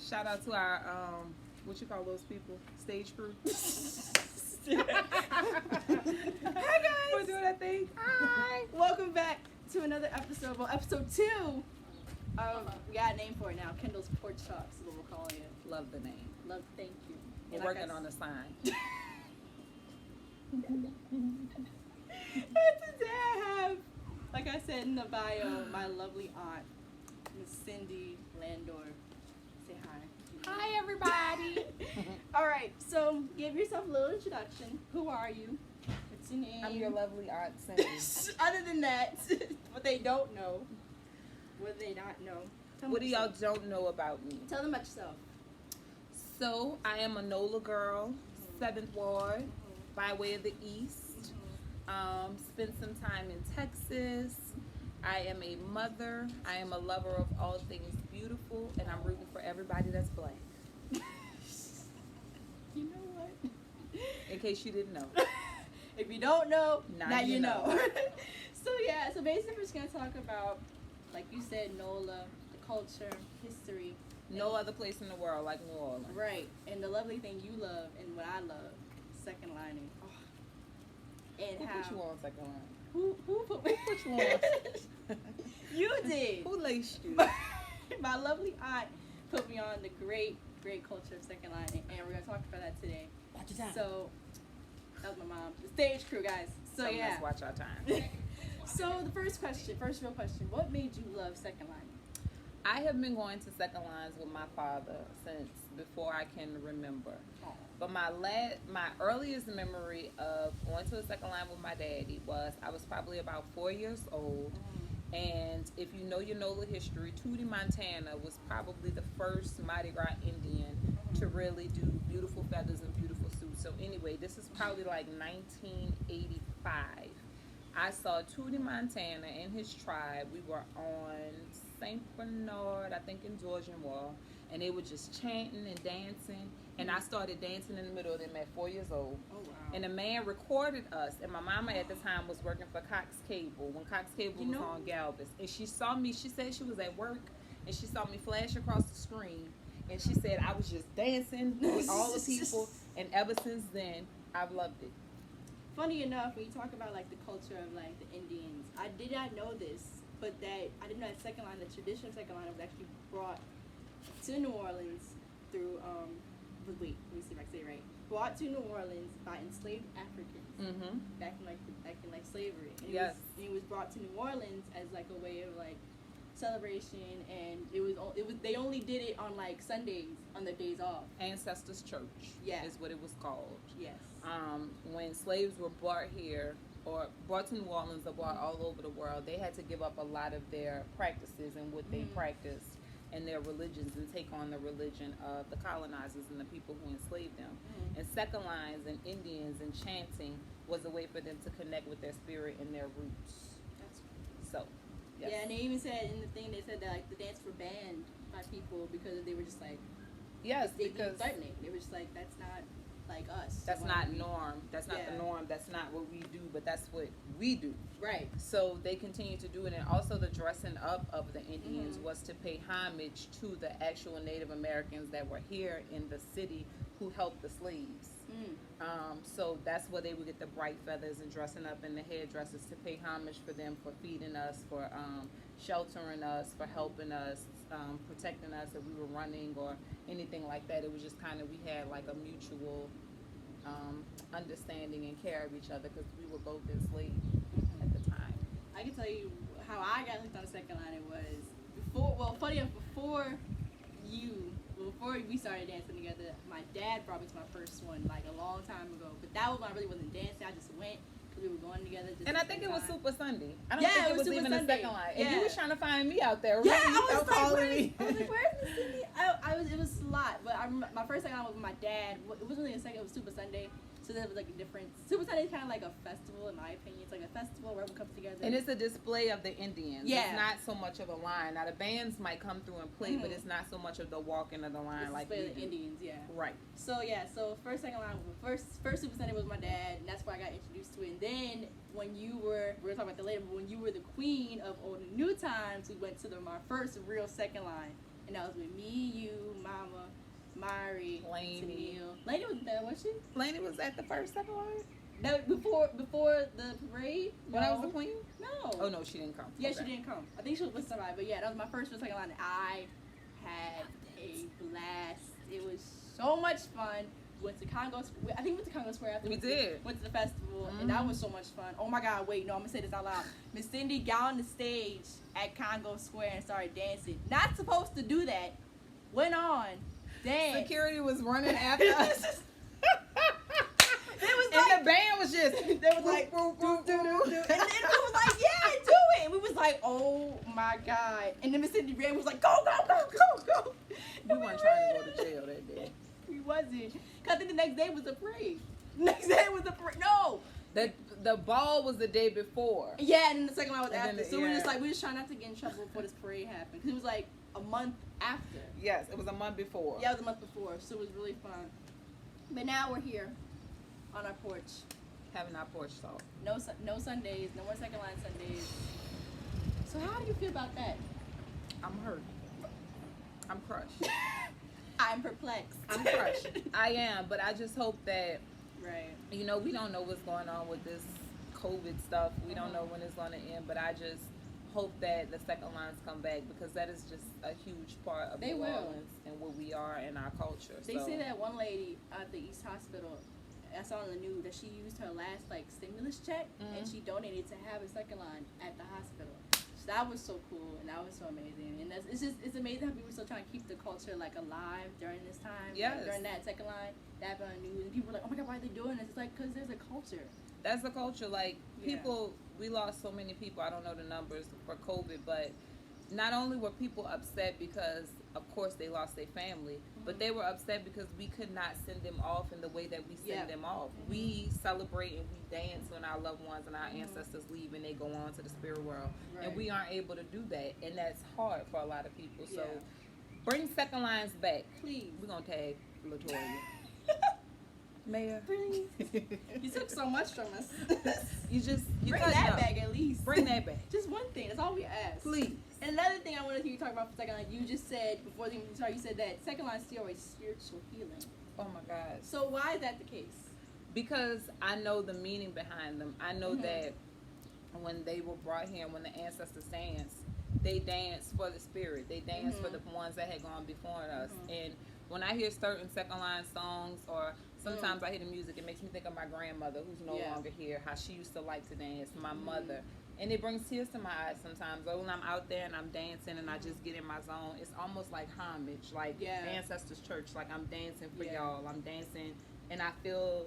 Shout out to our what you call those people? Stage crew. Hi guys. We're doing that thing. Hi. Welcome back to another episode. Well, episode 2. We got a name for it now. Kendall's Porch Talks is what we're calling it. Love the name. Love. Thank you. We're working on the sign. And today I have, like I said in the bio, my lovely aunt, Ms.Cindy Landor. Say hi. Hi, everybody. All right, so give yourself a little introduction. Who are you? What's your name? I'm your lovely aunt, Cindy. Other than that, what they don't know, what they not know. What do y'all don't know about me? Tell them about yourself. So, I am a NOLA girl, 7th Ward, by way of the East. Spent some time in Texas. I am a mother. I am a lover of all things beautiful, and I'm rooting for everybody that's black. You know what? In case you didn't know. If you don't know, now you know. So basically we're just going to talk about, like you said, NOLA, the culture, history. No other place in the world like New Orleans. Right. And the lovely thing you love and what I love, second lining. Oh. And Who how... put you on second line? Who put me? Put you on? You did. Who laced you? My lovely aunt put me on the great culture of second lining, and we're going to talk about that today. Watch your time. So, that was my mom. The stage crew, guys. So, Tell yeah. us watch our time. So, the first real question, what made you love second lining? I have been going to second lines with my father since before I can remember. Oh. But my earliest memory of going to a second line with my daddy was I was probably about 4 years old. And if you know your NOLA history, Tootie, Montana was probably the first Mardi Gras Indian to really do beautiful feathers and beautiful suits. So anyway, this is probably like 1985. I saw Tootie, Montana and his tribe. We were on St. Bernard, I think in Georgian Wall, and they were just chanting and dancing. And I started dancing in the middle of them at 4 years old. Oh, wow. And a man recorded us, and my mama at the time was working for Cox Cable when Cox Cable was on Galvez. And she saw me, she said she was at work, and she saw me flash across the screen, and she said I was just dancing with all the people, and ever since then, I've loved it. Funny enough, when you talk about like the culture of like the Indians, I did not know this, but that I didn't know that second line, the traditional second line, was actually brought to New Orleans through let me see if I can say it right. Brought to New Orleans by enslaved Africans back in slavery. And it was brought to New Orleans as like a way of like celebration, and it was they only did it on like Sundays on their days off. Ancestors Church is what it was called. Yes. When slaves were brought here or brought to New Orleans or brought all over the world, they had to give up a lot of their practices and what they practiced and their religions and take on the religion of the colonizers and the people who enslaved them. And second lines and Indians and chanting was a way for them to connect with their spirit and their roots. So, yes. Yeah, and they even said in the thing, they said that like the dance were banned by people because they were just like, because threatening. They were just like, that's not like us. That's not norm. That's not the norm. That's not what we do, but that's what we do. Right. So they continue to do it. And also the dressing up of the Indians was to pay homage to the actual Native Americans that were here in the city who helped the slaves. So that's where they would get the bright feathers and dressing up in the headdresses to pay homage for them, for feeding us, for sheltering us, for helping us, protecting us if we were running or anything like that. It was just kind of, we had like a mutual understanding and care of each other because we were both enslaved at the time. I can tell you how I got hooked on the second line. It was before we started dancing together, my dad brought me to my first one like a long time ago. But that was when I really wasn't dancing. I just went because we were going together. And I think it was Super Sunday. I don't think it was even a second line. Yeah. And you was trying to find me out there. Yeah, Right? I was like, me. I was like, where's Miss Cindy? It was a lot. But I remember my first second line was with my dad. It wasn't really a second. It was Super Sunday. So there was like a difference. Super Sunday is kind of like a festival, in my opinion. It's like a festival where everyone comes together. And it's a display of the Indians. Yeah. It's not so much of a line. Now the bands might come through and play, but it's not so much of the walking of the line it's like display we of the do. Indians, yeah. Right. So first second line, first Super Sunday was my dad, and that's why I got introduced to it. And then when we're gonna talk about that later, but when you were the queen of Old and New Times, we went to my first real second line. and that was with me, you, Mama, Mari, Lainey. Tennille. Lainey was there, was she? Lainey was at the first second line? No, before the parade. When I was the queen? No. Oh no, she didn't come. Yeah, Okay. she didn't come. I think she was with somebody, but yeah, that was my first second line. I had a blast. It was so much fun. Went to Congo Square. I think we went to Congo Square after We did. Went to the festival, and that was so much fun. Oh my God! Wait, no, I'm gonna say this out loud. Ms.Cindy got on the stage at Congo Square and started dancing. Not supposed to do that. Went on, danced. Security was running after us. It was and like, the band was just, they was like, woo, woo, woo, woo. and we was like, yeah, do it. And we was like, oh my God. And then Miss Cindy ran, was like, go, go, go, go, go. We weren't trying to go to jail that day. We wasn't. Cause I think the next day was a parade. Next day was a parade. No. The ball was the day before. Yeah, and then the second line was And after. then So yeah. we were just like, we was trying not to get in trouble before this parade happened. Cause it was like a month after. Yes, it was a month before. Yeah, it was a month before. So it was really fun. But now we're here on our porch. Having our porch talk. No Sundays. No more second line Sundays. So how do you feel about that? I'm hurt. I'm crushed. I'm perplexed. I'm crushed. I am, but I just hope that, Right. you know, we don't know what's going on with this COVID stuff. We don't know when it's going to end, but I just hope that the second lines come back, because that is just a huge part of They New will. Orleans and what we are and our culture. They so, say that one lady at the East Hospital, I saw on the news that she used her last stimulus check and she donated to have a second line at the hospital. So that was so cool and that was so amazing. And it's amazing how people are still trying to keep the culture alive during this time. Yes. During that second line, that happened on the news, and people were like, oh my God, why are they doing this? It's like, because there's a culture. that's the culture. Like, Yeah. people, we lost so many people. I don't know the numbers for COVID, but not only were people upset because, of course, they lost their family, but they were upset because we could not send them off in the way that we send them off. We celebrate and we dance when our loved ones and our ancestors leave and they go on to the spirit world. Right. And we aren't able to do that. And that's hard for a lot of people. So Yeah. bring second lines back. Please. We're going to tag Latoya. Mayor. Please. You took so much from us. You Bring cut it that up. back at least. Bring that back. Just one thing. That's all we ask. Please. And another thing I wanted to hear you talk about for second line, you just said before you started, you said that second line is still a spiritual healing. Oh my God. So why is that the case? Because I know the meaning behind them. I know that when they were brought here, when the ancestors danced, they danced for the spirit. They danced for the ones that had gone before us. And when I hear certain second line songs, or sometimes I hear the music, it makes me think of my grandmother, who's no longer here, how she used to like to dance, my mother. And it brings tears to my eyes sometimes. Or when I'm out there and I'm dancing and I just get in my zone, it's almost like homage, like the Ancestors Church. Like, I'm dancing for y'all. I'm dancing, and I feel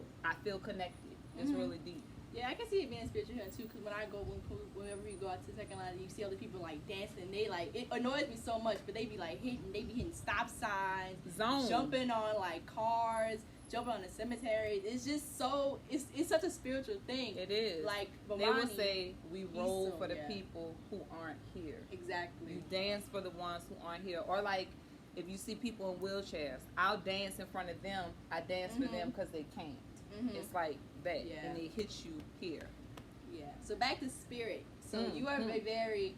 connected. It's really deep. Yeah, I can see it being spiritual healing too. Because when I go, whenever we go out to second line, you see other people like dancing. And they it annoys me so much. But they be hitting stop signs, jumping on like cars, jumping on the cemetery. It's just so it's such a spiritual thing. It is. Like they will say we roll for the people who aren't here. Exactly. You dance for the ones who aren't here. Or like, if you see people in wheelchairs, I'll dance in front of them. I dance for them because they can't. It's like that, and it hits you here. Yeah. So back to spirit. So you are a very,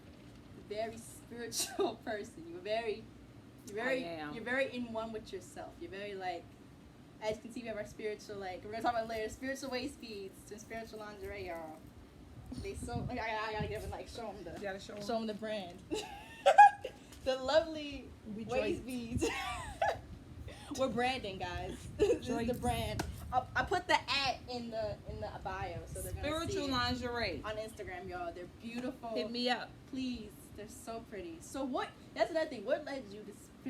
very spiritual person. You're very in one with yourself. You're very as you can see, we have our spiritual we're gonna talk about it later. Spiritual waist beads and spiritual lingerie, y'all. They so I gotta give it show them the brand. The lovely waist beads. We're branding, guys. This is the brand. I put the ad in the bio, so they're gonna Spiritual see lingerie on Instagram, y'all. They're beautiful. Hit me up, please. They're so pretty. So what? That's another thing. What led you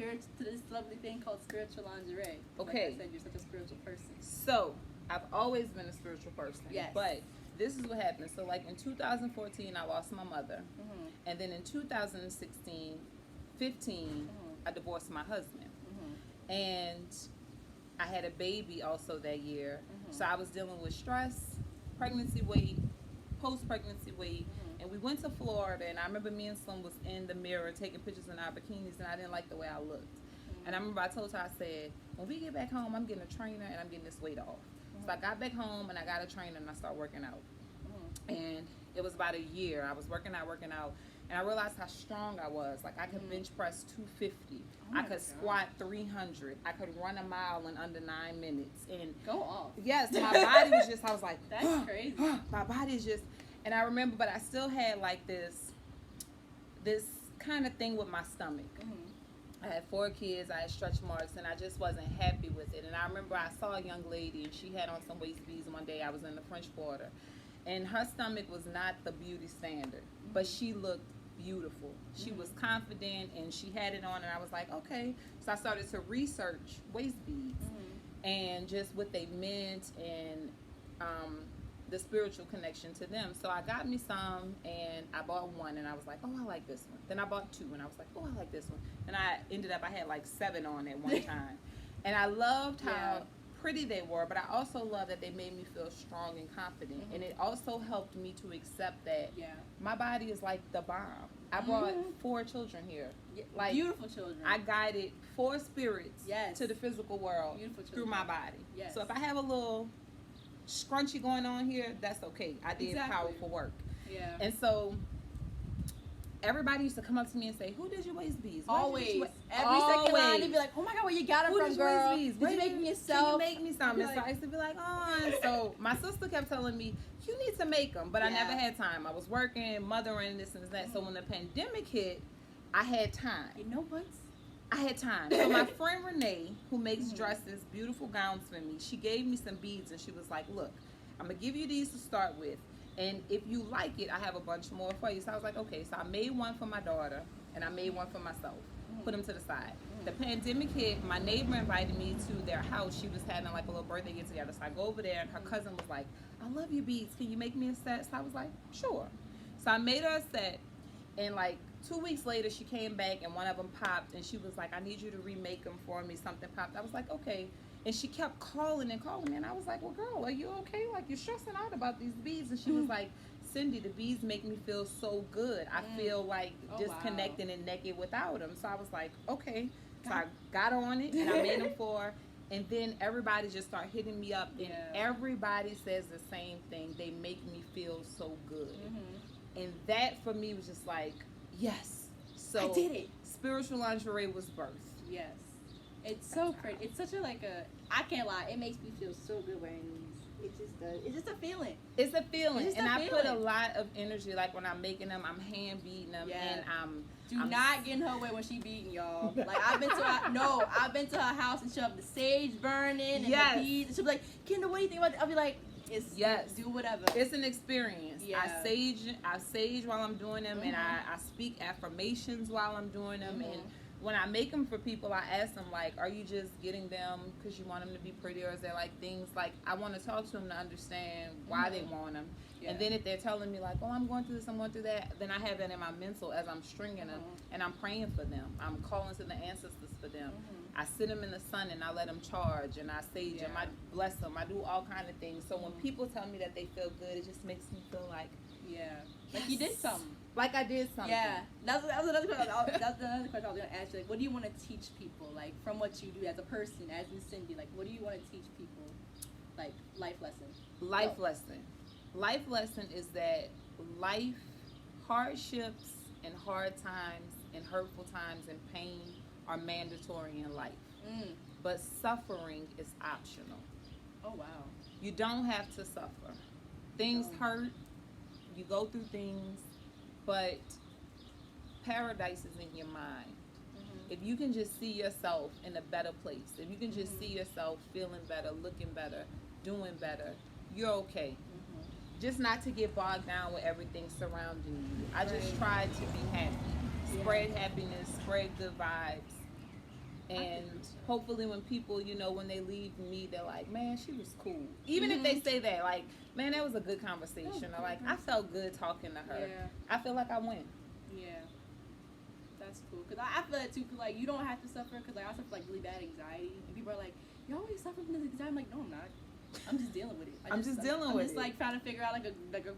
to this lovely thing called spiritual lingerie? Okay. Like I said, you're such a spiritual person. So I've always been a spiritual person. Yes. But this is what happened. So like in 2014, I lost my mother, and then in 2016, 15, I divorced my husband, and I had a baby also that year. So I was dealing with stress, pregnancy weight, post-pregnancy weight, and we went to Florida, and I remember me and Slim was in the mirror taking pictures in our bikinis, and I didn't like the way I looked. And I remember I told her, I said, when we get back home, I'm getting a trainer and I'm getting this weight off. So I got back home and I got a trainer and I started working out. And it was about a year. I was working out. And I realized how strong I was. Like, I could bench press 250. I could squat 300. I could run a mile in under 9 minutes. And go off. Yes, my body was just, I was like, that's crazy. My body's just, and I remember, but I still had like this kind of thing with my stomach. I had 4 kids, I had stretch marks, and I just wasn't happy with it. And I remember I saw a young lady, and she had on some waist beads one day. I was in the French Quarter, and her stomach was not the beauty standard, but she looked beautiful. She was confident, and she had it on, and I was like, okay. So I started to research waist beads and just what they meant and the spiritual connection to them. So I got me some, and I bought one, and I was like, oh, I like this one. Then I bought 2, and I was like, oh, I like this one. And I had like 7 on at one time. And I loved how pretty they were, but I also loved that they made me feel strong and confident. And it also helped me to accept that my body is like the bomb. I brought 4 children here. Like, beautiful children. I guided 4 spirits to the physical world through my body. So if I have a little scrunchy going on here, that's okay. I did powerful work. And so everybody used to come up to me and say, who did your waist beads? Always. Every second line, they'd be like, oh my God, where you got them from, girl? Did you make them yourself? Can you make me some? And so I used to be like, oh. And so my sister kept telling me, you need to make them. But I never had time. I was working, mothering, this and that. So when the pandemic hit, I had time. You know what? I had time. So my friend Renee, who makes dresses, beautiful gowns for me, she gave me some beads, and she was like, look, I'm going to give you these to start with. And if you like it, I have a bunch more for you. So I was like, okay. So I made one for my daughter, and I made one for myself. Put them to the side. The pandemic hit. My neighbor invited me to their house. She was having like a little birthday get together. So I go over there, and her cousin was like, I love your beads. Can you make me a set? So I was like, sure. So I made her a set, and like 2 weeks later, she came back, and one of them popped, and she was like, I need you to remake them for me. Something popped. I was like, okay. And she kept calling and calling me, and I was like, well, girl, are you okay? Like, you're stressing out about these beads. And she was like, Cindy, the beads make me feel so good. I feel like disconnected and naked without them. So I was like, okay. So I got on it, and I made them for her. And then everybody just started hitting me up, and everybody says the same thing. They make me feel so good. And that, for me, was just like, yes. So I did it. Spiritual lingerie was birthed. Yes. It's so pretty. It's such a I can't lie, it makes me feel so good wearing these. It's just a feeling. It's a feeling. And I put a lot of energy, like when I'm making them, I'm hand beating them, and I'm not get in her way when she beating y'all. Like, I've been to her house, and she'll have the sage burning and the beads, and she'll be like, Kendall, what do you think about it? I'll be like, do whatever. It's an experience. I sage while I'm doing them, and I speak affirmations while I'm doing them, and when I make them for people, I ask them, like, are you just getting them because you want them to be pretty, or is there, like, things, like, I want to talk to them to understand why they want them. And then if they're telling me, like, oh, I'm going through this, I'm going through that, then I have that in my mental as I'm stringing them, and I'm praying for them. I'm calling to the ancestors for them. I sit them in the sun, and I let them charge, and I sage them, I bless them, I do all kind of things. So when people tell me that they feel good, it just makes me feel like, like you did something. Like I did something. Yeah, that's another question. That's another question I was gonna ask you. Like, what do you want to teach people? Like, from what you do as a person, as Ms.Cindy, like, what do you want to teach people? Like, life lesson. Life lesson is that life, hardships and hard times and hurtful times and pain are mandatory in life. But suffering is optional. Oh wow. You don't have to suffer. Things hurt. You go through things. But paradise is in your mind. If you can just see yourself in a better place, if you can just see yourself feeling better, looking better, doing better, you're okay. Just not to get bogged down with everything surrounding you. I just try to be happy. Spread happiness, spread good vibes. And hopefully when people, when they leave me, they're like, man, she was cool. Even if they say that, like, man, that was a good conversation. Or like, I felt good talking to her. I feel like I win. Yeah. That's cool. Because I feel that too. Because, like, you don't have to suffer. Because, like, I suffer, like, really bad anxiety. And people are like, you always suffer from this anxiety. I'm like, no, I'm not. I'm just dealing with it. I'm just like, trying to figure out, like a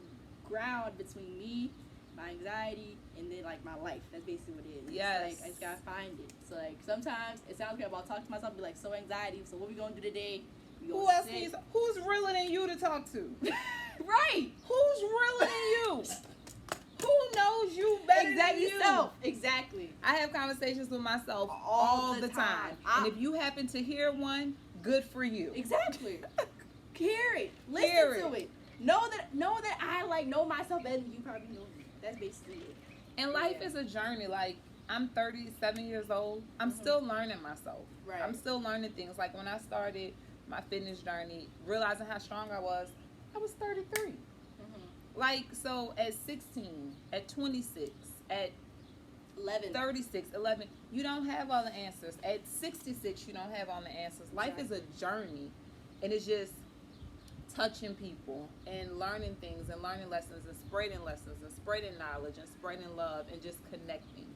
ground between me, my anxiety, and then, like, my life. That's basically what it is. Yes. Like, I just gotta find it. So, like, sometimes it sounds good. I'll talk to myself and be like, so anxiety. So what we gonna do today? Who's realer than you to talk to? Right. Who's realer than you? Who knows you better than you? Yourself. Exactly. I have conversations with myself all the time. And if you happen to hear one, good for you. Exactly. Hear it. Listen to it. Know that I know myself better than you probably know me. That's basically it. And life is a journey. Like, I'm 37 years old. I'm still learning myself. Right. I'm still learning things. Like, when I started my fitness journey, realizing how strong I was 33. Like, so at 16, at 26, at 36, 11, you don't have all the answers. At 66, you don't have all the answers. Life is a journey, and it's just touching people and learning things and learning lessons and spreading knowledge and spreading love and just connecting.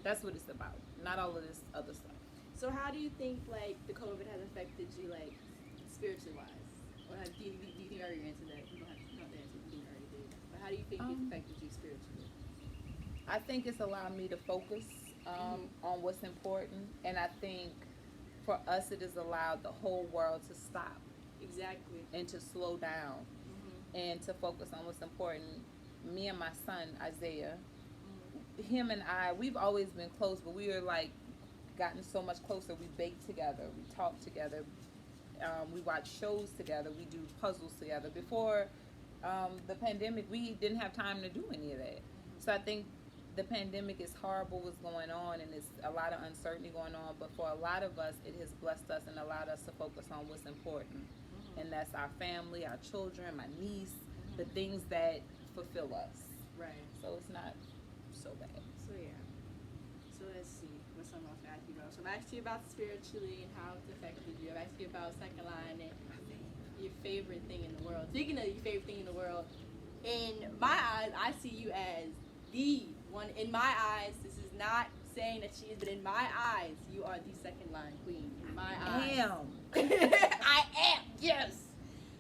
That's what it's about, not all of this other stuff. So how do you think, like, the COVID has affected you, like, spiritually wise? Or do you think I already answered that? You don't have to answer. You think I already did. But how do you think it's affected you spiritually? I think it's allowed me to focus on what's important, and I think for us it has allowed the whole world to stop. Exactly. And to slow down and to focus on what's important. Me and my son, Isaiah, him and I, we've always been close, but we are like gotten so much closer. We bake together, we talk together, we watch shows together, we do puzzles together. Before the pandemic, we didn't have time to do any of that. So I think the pandemic is horrible what's going on, and it's a lot of uncertainty going on, but for a lot of us, it has blessed us and allowed us to focus on what's important. And that's our family, our children, my niece, the things that fulfill us. Right. So it's not so bad. So yeah. So let's see. What's something else I asked you about? So I've asked you about spiritually and how it's affected you. I've asked you about second line and your favorite thing in the world. Speaking of your favorite thing in the world, in my eyes, I see you as the one. In my eyes, this is not saying that she is, but in my eyes, you are the second line queen. In my eyes. I am. Yes.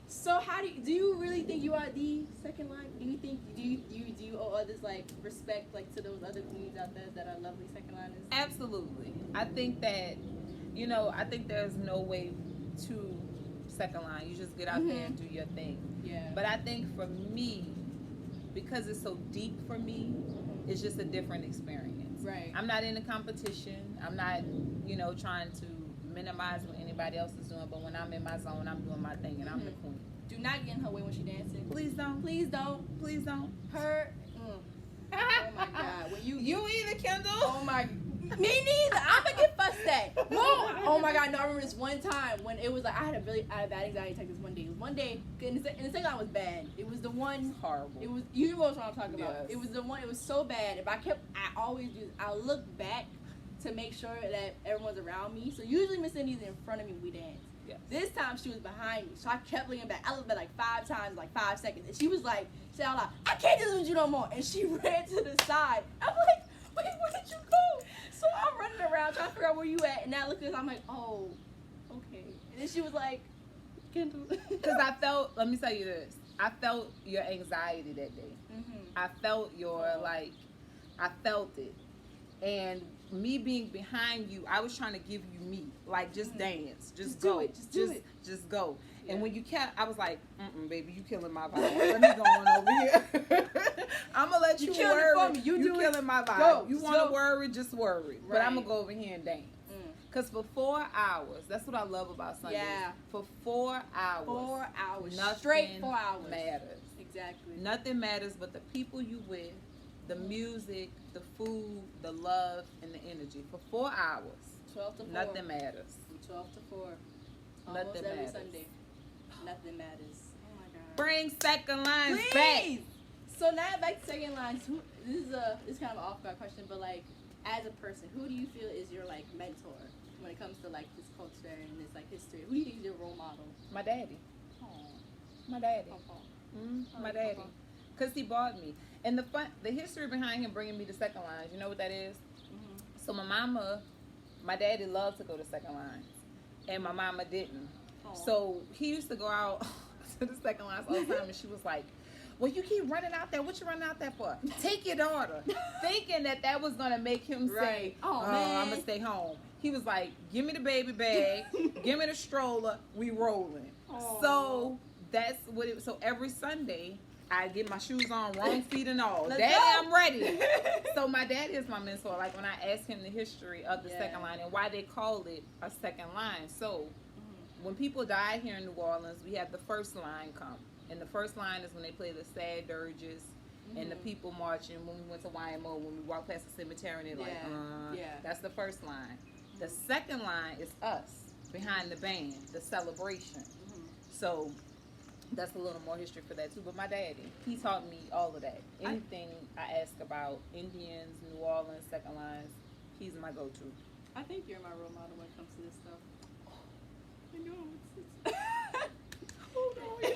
So how do you really think you are the second line? Do you owe others like respect like to those other queens out there that are lovely second liners? Absolutely. I think that I think there's no way to second line. You just get out there and do your thing. Yeah. But I think for me, because it's so deep for me, it's just a different experience. Right. I'm not in a competition. I'm not trying to minimize what anybody else is doing, but when I'm in my zone, I'm doing my thing, and I'm the queen. Do not get in her way when she's dancing. Please don't. Please don't. Please don't. Her. Oh my God. When you either, Kendall. Oh my. Me neither. I'm gonna get fussed at. Whoa. Oh my God. No, I remember this one time when it was like I had a bad anxiety attack. This one day. One day, and the second line was bad. It was the one. Horrible. It was. You know what I'm talking about. Yes. It was the one. It was so bad. If I always do. I look back to make sure that everyone's around me. So usually Ms.Cindy's in front of me when we dance. Yes. This time she was behind me, so I kept looking back. I looked back like 5 times, like 5 seconds, and she was like, "Say out loud, I can't do this with you no more." And she ran to the side. I'm like, "Wait, where did you go?" So I'm running around trying to figure out where you at, and now I look at this, I'm like, "Oh, okay." And then she was like, "Kendall," because I felt. Let me tell you this. I felt your anxiety that day. I felt I felt it, and me being behind you, I was trying to give you me, like just dance, just go, do it, just do it, just go. Yeah. And when you kept, I was like, baby, you killing my vibe. Let me go on over here. I'm gonna let you worry. For me. You killing my vibe. Go, you want to worry, just worry. But Right. I'm gonna go over here and dance. Cause for 4 hours, that's what I love about Sundays. Yeah. For 4 hours. 4 hours. Nothing Straight 4 hours. matters. Exactly. Nothing matters but the people you with, the music, the food, the love, and the energy. For 4 hours. 12 to 4. Nothing matters. From 12 to 4. Nothing Almost every matters. Sunday. Nothing matters. Oh my God. Bring second lines Please. back. So now back to second lines. This is kind of an off-guard question, but like, as a person, who do you feel is your like mentor when it comes to like this culture and this like history? Who do you think is your role model? My daddy. Oh, My daddy. My Oh, daddy. Papa. Because he bought me. And the history behind him bringing me to second lines, you know what that is? So my daddy loved to go to second lines. And my mama didn't. Oh. So he used to go out to the second lines all the time, and she was like, "Well, you keep running out there. What you running out there for? Take your daughter." Thinking that was going to make him say, Right. Oh, man. I'm going to stay home. He was like, "Give me the baby bag. Give me the stroller. We rolling." Aw. So that's what it was. So every Sunday, I get my shoes on, wrong feet and all. Let's Daddy, go. I'm ready. So my daddy is my mentor. Like when I ask him the history of the second line and why they call it a second line. So when people die here in New Orleans, we have the first line come. And the first line is when they play the sad dirges and the people marching. When we went to YMO, when we walked past the cemetery, and they're like, that's the first line. The second line is us behind the band, the celebration. So that's a little more history for that too. But my daddy, he taught me all of that. Anything I ask about Indians, New Orleans, second lines, he's my go-to. I think you're my role model when it comes to this stuff. I know. Hold on.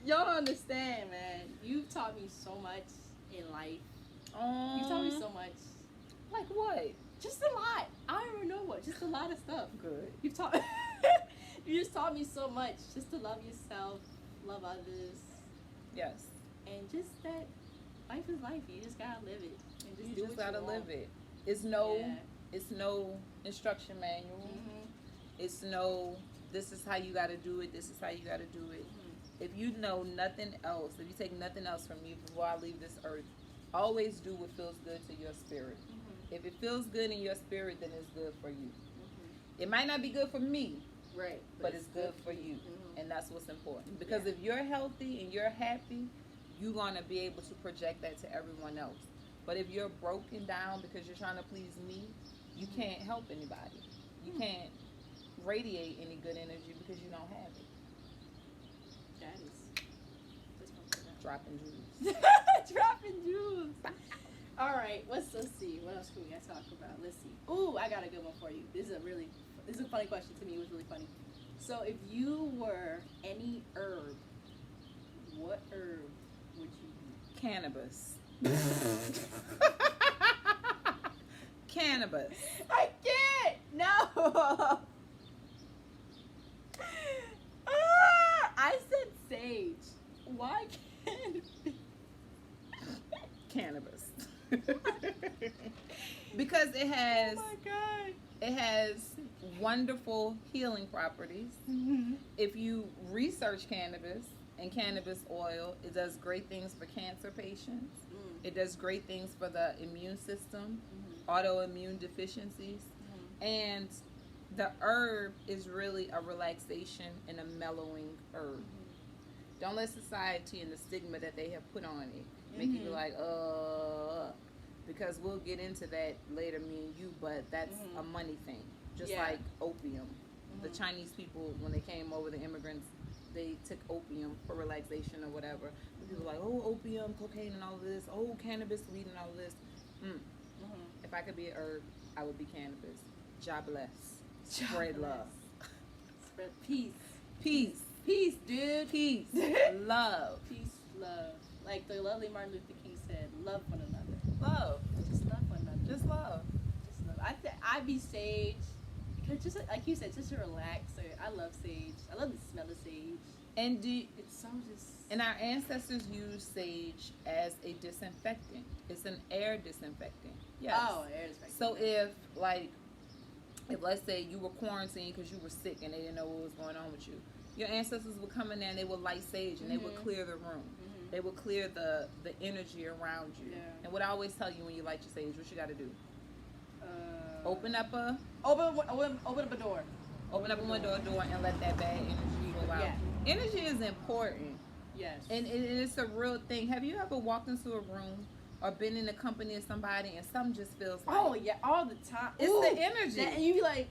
Y'all don't understand, man. You've taught me so much in life. You've taught me so much. Like what? Just a lot. I don't even know what. Just a lot of stuff. Good. You've taught. You just taught me so much. Just to love yourself, love others. Yes. And just that life is life. You just gotta live it. And just You do just what gotta you want. live it. It's no instruction manual. It's no, this is how you gotta do it. This is how you gotta do it. If you know nothing else, if you take nothing else from me before I leave this earth, always do what feels good to your spirit. If it feels good in your spirit, then it's good for you. It might not be good for me, right? But it's good for you. And that's what's important. Because if you're healthy and you're happy, you're going to be able to project that to everyone else. But if you're broken down because you're trying to please me, you can't help anybody. You can't radiate any good energy because you don't have it. That is Dropping jewels. dropping jewels. All right, let's see. What else can we talk about? Let's see. Ooh, I got a good one for you. This is a funny question to me. It was really funny. So, if you were any herb, what herb would you be? Cannabis. Cannabis. I can't. No. I said sage. Why can't it be? Cannabis. Because it has, Oh my God. it has wonderful healing properties. If you research cannabis and cannabis oil, it does great things for cancer patients. It does great things for the immune system, autoimmune deficiencies. And the herb is really a relaxation and a mellowing herb. Don't let society and the stigma that they have put on it make you be like, because we'll get into that later, me and you, but that's a money thing. Just like opium. The Chinese people, when they came over, the immigrants, they took opium for relaxation or whatever. And people were like, oh, opium, cocaine and all of this. Oh, cannabis, weed and all of this. If I could be a herb, I would be cannabis. God bless. Spread love. Spread peace. Peace. Peace, dude. Peace. Love. Peace, love. Like the lovely Martin Luther King said, love one another. Love. Just love one another. Just love. Just love. I'd be sage. Because just like you said, just to relax. I love sage. I love the smell of sage. And it's so just... And our ancestors used sage as a disinfectant. It's an air disinfectant. Yes. Oh, air disinfectant. So if let's say you were quarantined because you were sick and they didn't know what was going on with you, your ancestors would come in there and they would light sage and they would clear the room. They would clear the energy around you. And what I always tell you when you light your sage, what you got to do? Open up a door. Open up a window door and let that bad energy go out. Yeah. Energy is important. Yes. And it's a real thing. Have you ever walked into a room or been in the company of somebody and something just feels like... Oh, yeah, all the time. It's the energy. And you be like...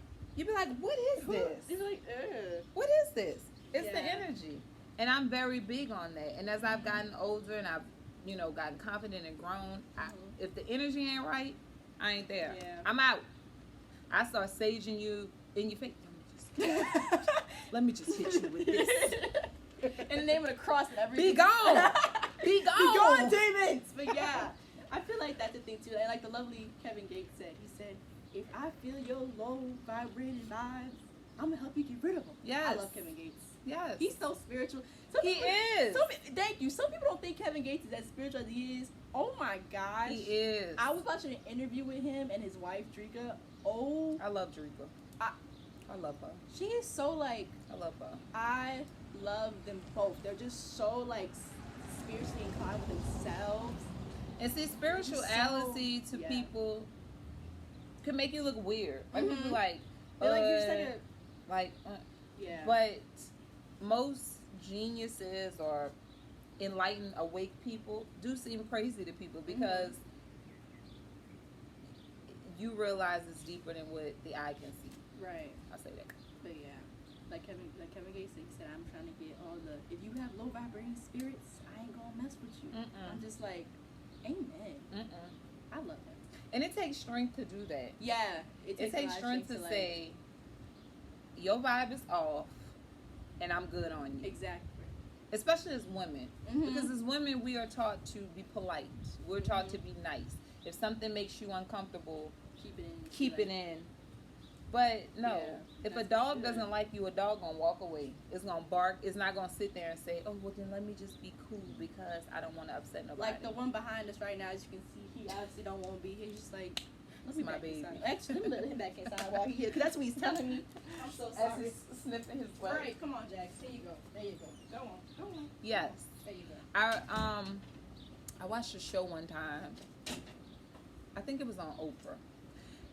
what is this? You be like, ugh. What is this? It's the energy. And I'm very big on that. And as I've gotten older and I've, gotten confident and grown, if the energy ain't right, I ain't there. Yeah. I'm out. I start saging you in your face. Let me just hit you with this. In the name of the cross and everything. Be gone. Be gone. Be gone, demons. But yeah, I feel like that's the thing too. And like the lovely Kevin Gates said, he said, if I feel your low vibrating vibes, I'm going to help you get rid of them. Yes. I love Kevin Gates. Yes. He's so spiritual. He is. Thank you. Some people don't think Kevin Gates is as spiritual as he is. Oh my gosh. He is. I was watching an interview with him and his wife, Drika. Oh. I love Drika. I love her. She is so like, I love her. I love them both. They're just so like spiritually inclined with themselves. And see, spirituality to people can make you look weird. Like people like, they're like, you're just like yeah. But most geniuses or enlightened, awake people do seem crazy to people because you realize it's deeper than what the eye can see. Right. I'll say that. But yeah, like Kevin Gates said, I'm trying to get all the. If you have low vibrating spirits, I ain't gonna mess with you. I'm just like, amen. I love him. And it takes strength to do that. Yeah, it takes strength to say, your vibe is off, and I'm good on you. Exactly. Especially as women, because as women we are taught to be polite. We're taught to be nice. If something makes you uncomfortable, keep it in. But no, if a dog doesn't like you, a dog gonna walk away. It's gonna bark. It's not gonna sit there and say, "Oh, well then let me just be cool because I don't want to upset nobody." Like the one behind us right now, as you can see, he obviously don't want to be here. He's just like, "That's my baby." Actually, let me let him back inside while he's here, because that's what he's telling me. I'm so sorry. As he's sniffing his butt. All right, come on, Jax. There you go. There you go. Go on. Yes. There you go. I watched a show one time. I think it was on Oprah.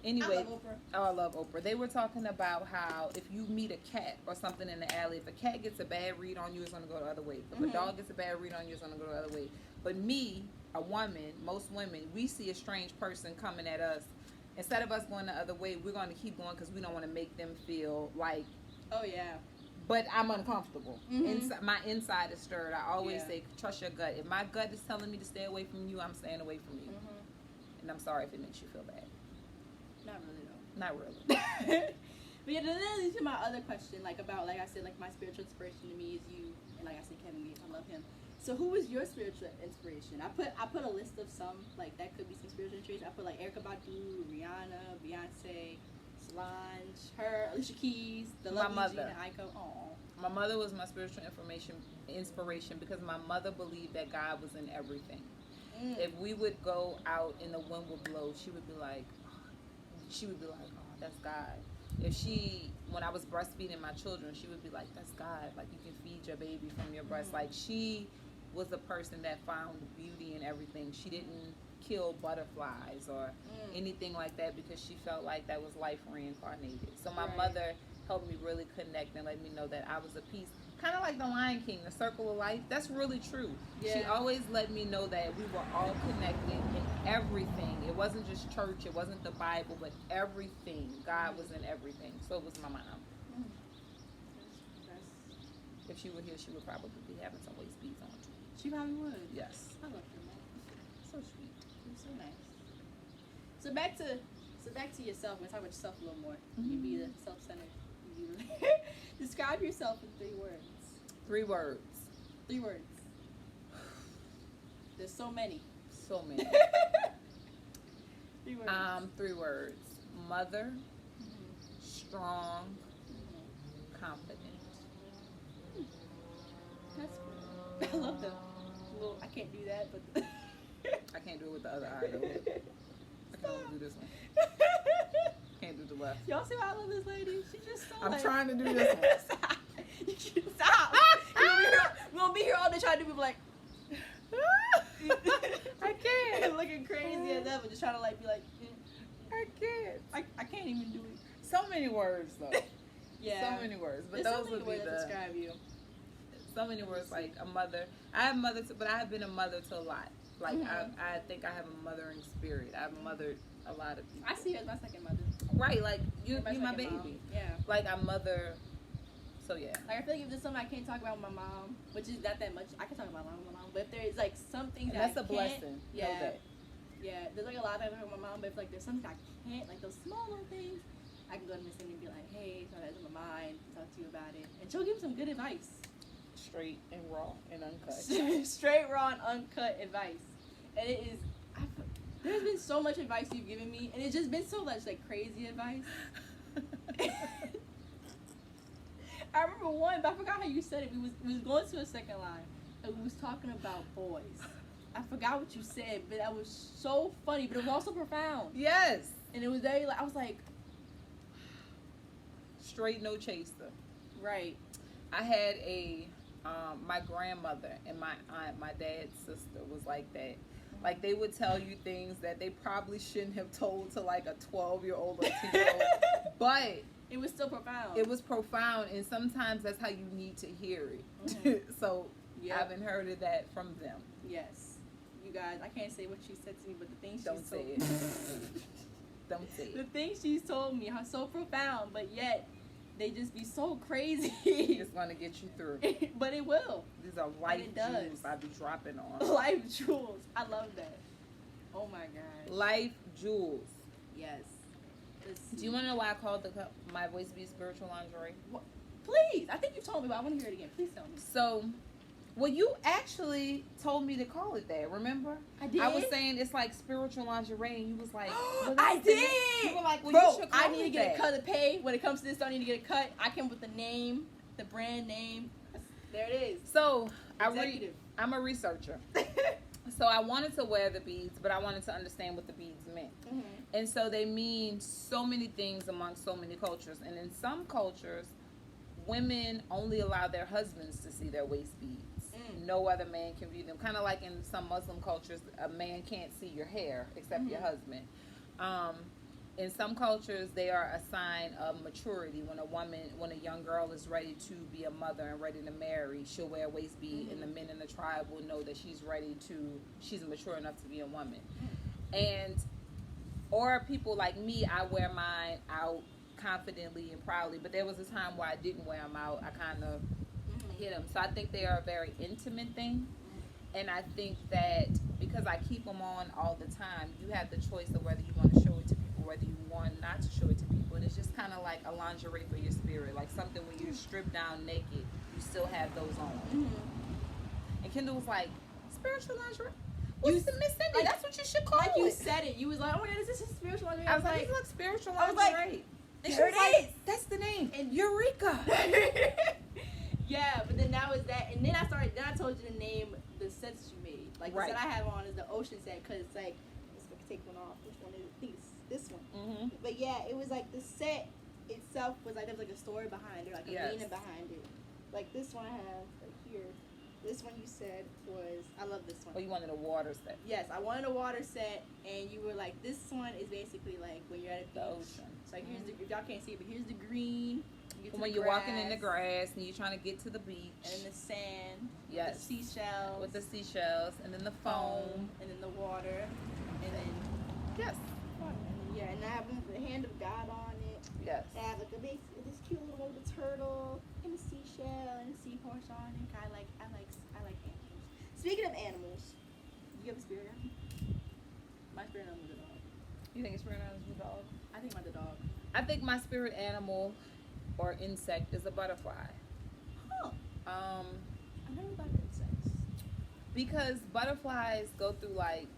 Anyway, I love Oprah. Oh, I love Oprah. They were talking about how if you meet a cat or something in the alley, if a cat gets a bad read on you, it's going to go the other way. If a dog gets a bad read on you, it's going to go the other way. But me, a woman, most women, we see a strange person coming at us. Instead of us going the other way, we're going to keep going because we don't want to make them feel like, oh, yeah. But I'm uncomfortable. My inside is stirred. I always say, trust your gut. If my gut is telling me to stay away from you, I'm staying away from you. And I'm sorry if it makes you feel bad. Not really, though. Not really. But yeah, then leads to my other question, like about, like I said, like my spiritual inspiration to me is you, and like I said, Kevin Gates, I love him. So who is your spiritual inspiration? I put a list of some, like that could be some spiritual inspiration. I put like Erykah Badu, Rihanna, Beyonce, Solange, her, Alicia Keys, the lovely Gina Aiko. Aww. My mother was my spiritual inspiration because my mother believed that God was in everything. If we would go out and the wind would blow, she would be like, oh, that's God. When I was breastfeeding my children, she would be like, that's God. Like, you can feed your baby from your breast. Like, she was the person that found beauty in everything. She didn't kill butterflies or anything like that because she felt like that was life reincarnated. So my mother helped me really connect and let me know that I was a piece. Kind of like the Lion King, the circle of life. That's really true. Yeah. She always let me know that we were all connected in everything. It wasn't just church. It wasn't the Bible, but everything. God was in everything. So it was my mom. If she were here, she would probably be having some waist beads on too. She probably would. Yes. I love her, mom. So sweet. You're so nice. So back to yourself. Let's talk about yourself a little more. You be the self-centered. Describe yourself in 3 words. 3 words. 3 words. There's so many. So many. 3 words. 3 words. Mother, strong, confident. That's cool. I love the little. I can't do that, but I can't do it with the other eye though. I can only do this one. Can't do the left. Y'all see how I love this lady? She just so I'm trying to do this one. Stop. We're gonna be here all day trying to do people like I can't. Looking crazy as ever, just trying to like be like I can't. I can't even do it. So many words though. Yeah. So many words. But there's those so many would be ways to describe you. So many words like a mother. I have mother to, but I have been a mother to a lot. Like I think I have a mothering spirit. I've mothered a lot of people. I see you as my second mother. Right, like you my baby. Mom. Yeah. Like I mother. So yeah. Like I feel like if there's something I can't talk about with my mom, which is not that much, I can talk about my mom. But if there's like some things and that that's a blessing. Yeah. Yeah. There's like a lot of things with my mom, but if like there's something I can't, like those small little things, I can go to Ms.Cindy and be like, hey, so that's on my mind, talk to you about it, and she'll give me some good advice. Straight and raw and uncut. Straight, raw, and uncut advice. And it is, there's been so much advice you've given me, and it's just been so much like crazy advice. I remember one, but I forgot how you said it. We was going to a second line, and we was talking about boys. I forgot what you said, but that was so funny, but it was also profound. Yes. And it was very, like, I was like, straight no chaser. Right. I had my grandmother and my aunt, my dad's sister, was like that. Like, they would tell you things that they probably shouldn't have told to like a 12-year-old or 10-year-old, but it was still profound. It was profound, and sometimes that's how you need to hear it. Mm-hmm. So yep. I haven't heard of that from them. Yes, you guys. I can't say what she said to me, but the things Don't she's say told it. Don't say it. The things she's told me are so profound, but yet they just be so crazy. It's gonna get you through. But it will. These are life jewels I be dropping on. Life jewels. I love that. Oh my gosh. Life jewels. Yes. Do you want to know why I called my voice be spiritual lingerie? What? Please. I think you told me, but I want to hear it again. Please tell me. So, well, you actually told me to call it that. Remember? I did. I was saying it's like spiritual lingerie, and you was like, well, I did. You were like, well, bro, you should call I need to get that. a cut of pay. When it comes to this, I need to get a cut. I came with the name, the brand name. There it is. So I'm a researcher. So I wanted to wear the beads, but I wanted to understand what the beads meant. Mm-hmm. And so they mean so many things among so many cultures. And in some cultures, women only allow their husbands to see their waist beads. No other man can view them. Kind of like in some Muslim cultures, a man can't see your hair except your husband. In some cultures, they are a sign of maturity. When a young girl is ready to be a mother and ready to marry, she'll wear a waist bead, and the men in the tribe will know that she's mature enough to be a woman. Or people like me, I wear mine out confidently and proudly, but there was a time where I didn't wear them out. I kind of hid them. So I think they are a very intimate thing. And I think that because I keep them on all the time, you have the choice of whether you want to show it to people, whether you want not to show it to people. And it's just kind of like a lingerie for your spirit, like something when you're stripped down naked, you still have those on. And Kendall was like, spiritual lingerie? What's the Ms.Cindy? That's what you should call it. You said it. You was like, oh my God, is this a spiritual lingerie? I was like, look, spiritual lingerie. I was like, and she there was it like, is. that's the name. And Eureka. Yeah, but then that was that. And then I told you to name the sets you made. Like the set I have on is the ocean set, because it's like, let's go take one off. Which one is it? I think it's this one. Mm-hmm. But yeah, it was like the set itself was like, there was like a story behind it, like a meaning behind it. Like this one I have right here. This one you said was, I love this one. Oh, you wanted a water set? Yes, I wanted a water set, and you were like, this one is basically like when you're at the ocean. So like, here's the, if y'all can't see it, but here's the green. When you're walking in the grass and you're trying to get to the beach. And then the sand. Yes. With the seashells. With the seashells. And then the foam. And then the water. And then. Yes. Yeah, and I have the hand of God on it. Yes. I have like this cute little turtle and a seashell and a seahorse on it. I like animals. Speaking of animals, you have a spirit animal? My spirit animal is a dog. You think your spirit animal is a dog? I think mine's a dog. I think my spirit animal or insect is a butterfly. Huh. I never thought of insects. Because butterflies go through like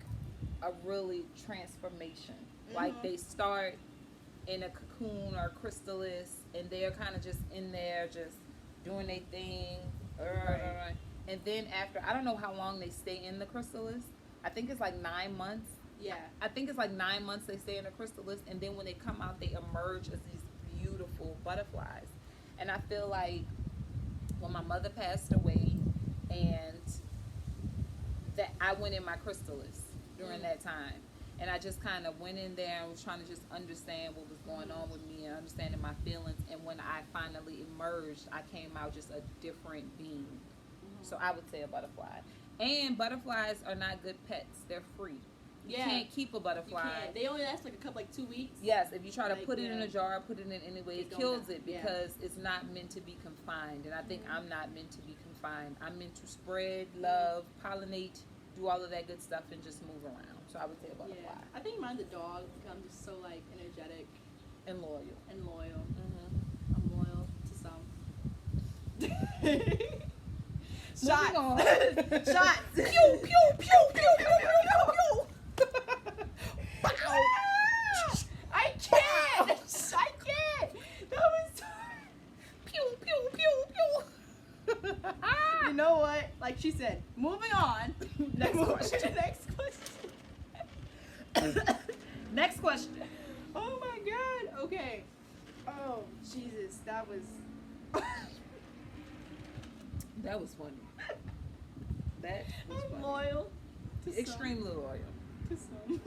a really transformation. Like they start in a cocoon or a chrysalis, and they're kind of just in there, just doing their thing. Right. And then after, I don't know how long they stay in the chrysalis. I think it's like 9 months. Yeah. I think it's like 9 months they stay in the chrysalis, and then when they come out, they emerge as these beautiful butterflies. And I feel like when my mother passed away, and that I went in my chrysalis during that time, and I just kind of went in there and was trying to just understand what was going on with me and understanding my feelings. And when I finally emerged, I came out just a different being. So I would say a butterfly. And butterflies are not good pets. They're free. You can't keep a butterfly. You can't. They only last like a couple, like 2 weeks. Yes, if you try to put it in a jar, put it in any way, it kills it, Yeah. because it's not meant to be confined. And I think I'm not meant to be confined. I'm meant to spread love, pollinate, do all of that good stuff, and just move around. So I would say a butterfly. Yeah. I think mine's a dog because I'm just so like energetic And loyal. Mm-hmm. I'm loyal to some. Shots. Shots. Pew, pew, pew, pew, pew, pew, pew. I can't. I can't. That was. Pew, pew, pew, pew. You know what? Like she said, moving on. Next question. Next question. Next question. Oh my God. Okay. Oh, Jesus, that was... That was funny. That was I'm funny. loyal. To Extremely loyal. To some.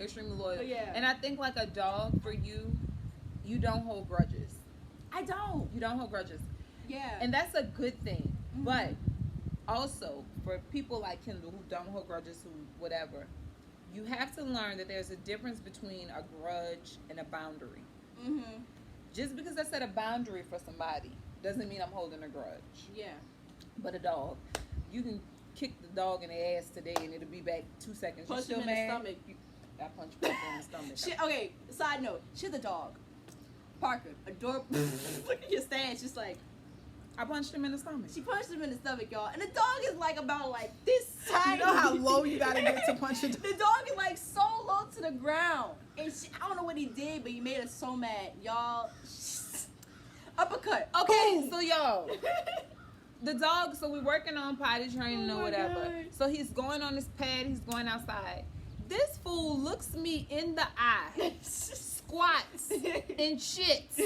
Extremely loyal. But yeah. And I think like a dog for you, you don't hold grudges. I don't. You don't hold grudges. Yeah. And that's a good thing. Mhm. But also for people like Kendall who don't hold grudges, who whatever, you have to learn that there's a difference between a grudge and a boundary. Mhm. Just because I set a boundary for somebody doesn't mean I'm holding a grudge. Yeah. But a dog, you can kick the dog in the ass today and it'll be back 2 seconds. Punch you still him in mad? the stomach. I punch Parker in the stomach. Shit, okay, side note. She's a dog. Parker, adorable. Look at your stance. Just like, I punched him in the stomach. she punched him in the stomach, y'all. And the dog is like about like this tiny. You know how low you gotta get to punch a dog? The dog is like so low to the ground. And I don't know what he did, but he made us so mad. Y'all. Uppercut. Okay, Boom. so y'all, the dog, so we're working on potty training Oh or my whatever. God. So he's going on his pad, he's going outside. This fool looks me in the eye, squats and shits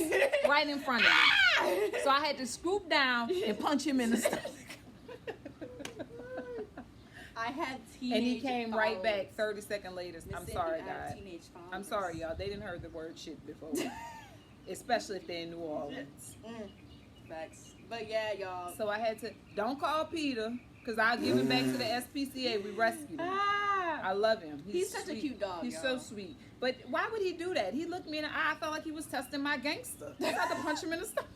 right in front of me. So I had to scoop down and punch him in the stomach. I had teenage And he came right followers. back 30 seconds later. Miss I'm Cindy, sorry, I have guys. teenage followers. I'm sorry, y'all. They didn't heard the word shit before. Especially if they're in New Orleans. Facts. But yeah, y'all. So I had to, don't call Peter, because I'll give him back to the SPCA. We rescued him. I love him. He's such a sweet. cute dog, He's y'all. so sweet. But why would he do that? He looked me in the eye. I felt like he was testing my gangster. I had to punch him in the stomach.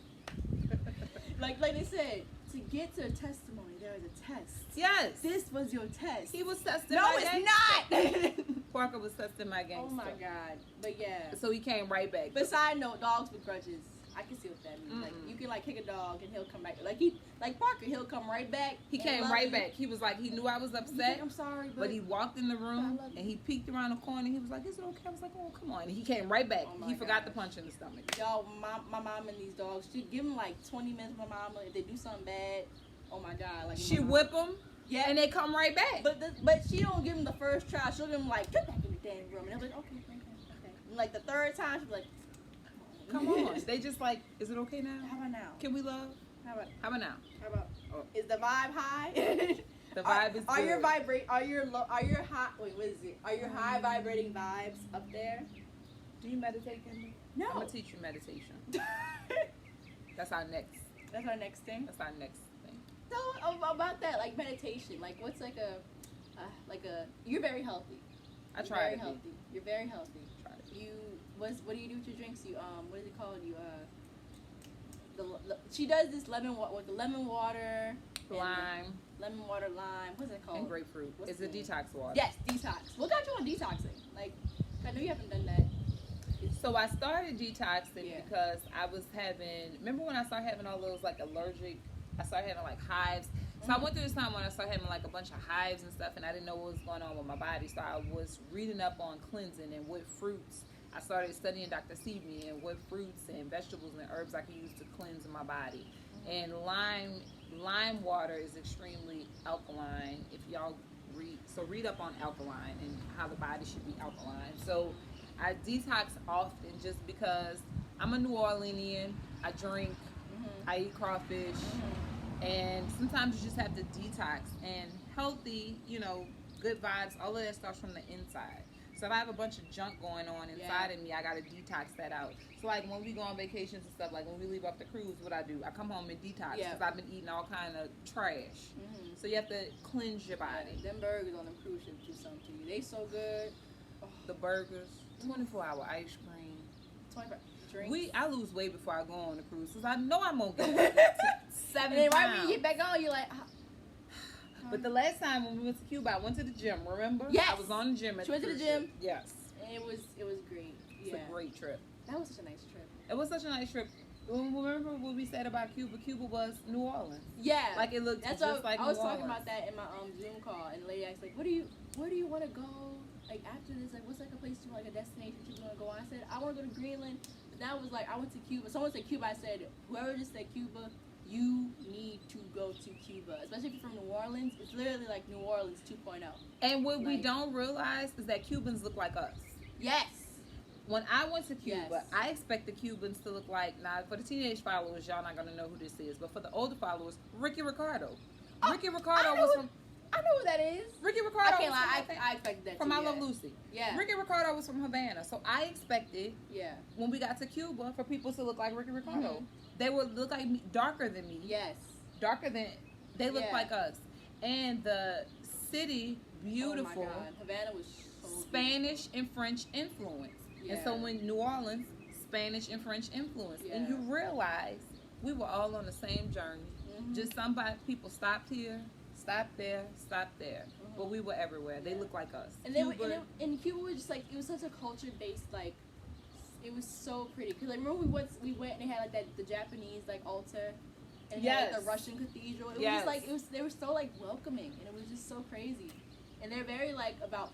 like they said, to get to a testimony, there is a test. Yes. This was your test. He was testing no, my it's gangster. not. Parker was testing my gangster. Oh my God. But yeah. So he came right back. But side note, dogs with grudges. I can see what that means. Like you can like kick a dog and he'll come back. Like Parker, he'll come right back. He and came love right you. back. He was like, he knew I was He's upset. like, I'm sorry, But he walked in the room I love you. and he peeked around the corner. He was like, "Is it okay?" I was like, "Oh, come on!" And he came right back. Oh my He forgot the gosh. punch in the stomach. Y'all, my mom and these dogs, she give them like 20 minutes with my mama. If they do something bad, oh my God. Like She my mom- whip them, Yeah. and they come right back. But she don't give them the first try. She'll give them like, get back in the damn room. And they'll be like, okay. And like the third time, she'll be like, Come on. They just like, is it okay now? How about now? Can we love? How about now? Oh. Is the vibe high? The vibe is Are your good. Are your high? Wait, what is it? Are your high vibrating vibes up there? Do you meditate, Kendall? No. I'm gonna teach you meditation. That's our next. That's our next thing. That's our next thing. So about that, like meditation, like what's like a you're very healthy. I You're try very to be. healthy. You're very healthy. Try to be. You what do you do with your drinks? You what is it called? You she does this lemon with the lemon water, Lime lemon water, lime. What's it called? and grapefruit. What's It's a the name? detox water. Yes, detox. What got you on detoxing? Like, I know you haven't done that. So I started detoxing Yeah. because I was having, remember when I started having all those like allergic, I started having like hives. So I went through this time when I started having like a bunch of hives and stuff, and I didn't know what was going on with my body. So I was reading up on cleansing and what fruits. I started studying Dr. Sebi and what fruits and vegetables and herbs I could use to cleanse my body. And lime water is extremely alkaline. If y'all read up on alkaline and how the body should be alkaline. So I detox often just because I'm a New Orleanian. I drink, I eat crawfish, and sometimes you just have to detox. And healthy, good vibes, all of that starts from the inside. So if I have a bunch of junk going on inside of me, I gotta detox that out. So like when we go on vacations and stuff, like when we leave off the cruise, what I do, I come home and detox because I've been eating all kind of trash. So you have to cleanse your body. Them burgers on the cruise ship do something to you. They so good. Oh, The burgers, 24-hour ice cream. 25 drinks. I lose weight before I go on the cruise because I know I'm gonna get and 7 then right pounds. when you get back on, you're like, But the last time when we went to Cuba, I went to the gym. Remember? Yes. I was on the gym. She went to the cruise gym? ship. Yes. and it was great. It's a great trip. That was such a nice trip. It was such a nice trip. Remember what we said about Cuba? Cuba was New Orleans. Yeah. Like it looked That's just what like I was New talking Orleans. about that in my Zoom call, and the lady asked like, where do you want to go? Like after this, like what's like a place to like a destination you want to go? I said I want to go to Greenland. But that was like I went to Cuba. Someone said Cuba. I said whoever just said Cuba, you need to go to Cuba, especially if you're from New Orleans. It's literally like New Orleans 2.0. And what we Like- don't realize is that Cubans look like us. Yes. when I went to Cuba, Yes. I expect the Cubans to look like, now for the teenage followers, y'all not gonna know who this is, but for the older followers, Ricky Ricardo. Ricky Ricardo was from. I know who that is. Ricky Ricardo. I can't was lie. from I expected that from too, I yeah. Love Lucy. Yeah. Ricky Ricardo was from Havana, so I expected Yeah. when we got to Cuba for people to look like Ricky Ricardo. Mhm. They would look like me, darker than me. Yes. Darker than they look Yeah. like us, and the city beautiful. Oh my God. Havana was so Spanish and French influence. Yeah. And so when New Orleans, Spanish and French influence. Yeah. And you realize we were all on the same journey. Mhm. Just people stopped here, stopped there, stopped there. Mhm. But we were everywhere. They Yeah. look like us. And then Cuba, and Cuba was just like, it was such a culture based, like, it was so pretty. Because like, remember we went and they had like the Japanese like altar, and they had like, Yes. the Russian cathedral. It was Yes. just like they were so like welcoming, and it was just so crazy. And they're very like about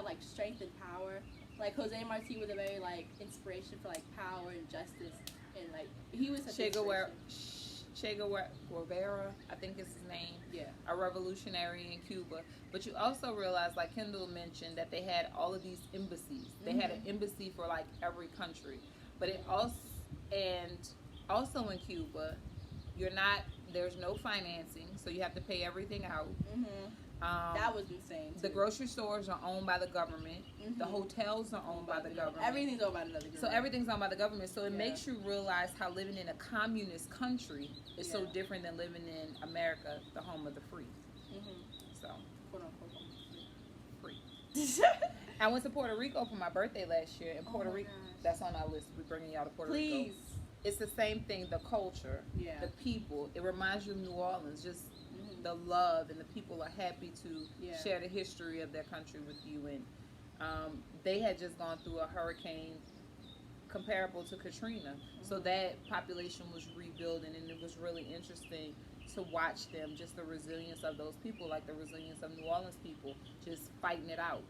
like strength and power. Like Jose Marti was a very like inspiration for like power and justice, and like he was such an inspiration. Che Guevara, I think is his name. Yeah. A revolutionary in Cuba. But you also realize, like Kendall mentioned, that they had all of these embassies. They had an embassy for like every country. But it also in Cuba, there's no financing, so you have to pay everything out. That was insane. The too. grocery stores are owned by the government. The hotels are owned by the government. Everything's owned by the government. So everything's owned by the government. So it Yeah. makes you realize how living in a communist country is so Yeah. different than living in America, the home of the free. So Quote unquote. free. I went to Puerto Rico for my birthday last year. In Puerto my Rico, gosh. that's on our list. We're bringing y'all to Puerto Please. Rico. It's the same thing. The culture, Yeah. the people. It reminds you of New Orleans. Just Mhm. the love, and the people are happy to Yeah. share the history of their country with you. And they had just gone through a hurricane comparable to Katrina, so that population was rebuilding, and it was really interesting to watch them, just the resilience of those people, like the resilience of New Orleans people, just fighting it out.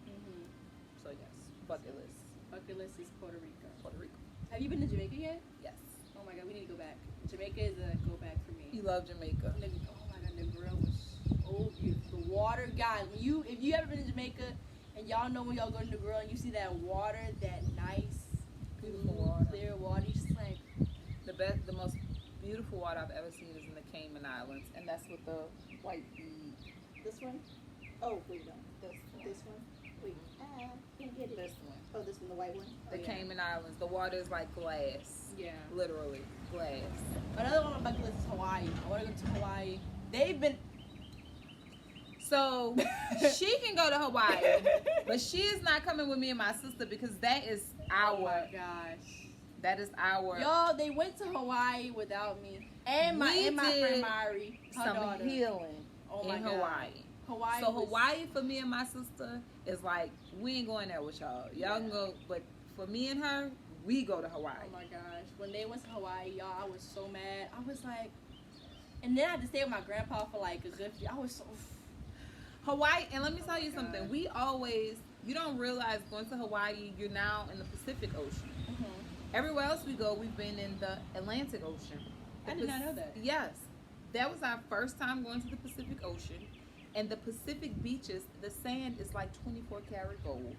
So yes, bucket list. Bucket list is Puerto Rico. Puerto Rico. Have you been to Jamaica yet? Yes. Oh my God, we need to go back. Jamaica is a go back for me. You love Jamaica. And oh my God, the grill was so beautiful. The water, guys. If you ever been to Jamaica, and y'all know when y'all go to the grill and you see that water, that nice, Beautiful blue, water. clear water, you just like, The most beautiful water I've ever seen is in the Cayman Islands, and that's with the white bead. this one? Oh, wait, no. This one? Wait, can't get This one. Oh, this one, the white one? The Cayman Islands. The water is like glass. Yeah. Literally glass. Another one on my bucket list is Hawaii. I want to go to Hawaii. They've been. So she can go to Hawaii, but she is not coming with me and my sister because that is Oh our. my gosh. That is our. Y'all, they went to Hawaii without me and my We friend did Mari, her some daughter. healing Oh my in God. Hawaii. Hawaii. So was- Hawaii for me and my sister is like we ain't going there with y'all. Y'all can go, but for me and her, we go to Hawaii. Oh my gosh. When they went to Hawaii, y'all, I was so mad. I was like, and then I had to stay with my grandpa for like a good few. I was so. Hawaii, and let me tell you my something. God. We always, you don't realize going to Hawaii, you're now in the Pacific Ocean. Everywhere else we go, we've been in the Atlantic Ocean. I did not know that. Yes. That was our first time going to the Pacific Ocean. And the Pacific beaches, the sand is like 24 karat gold.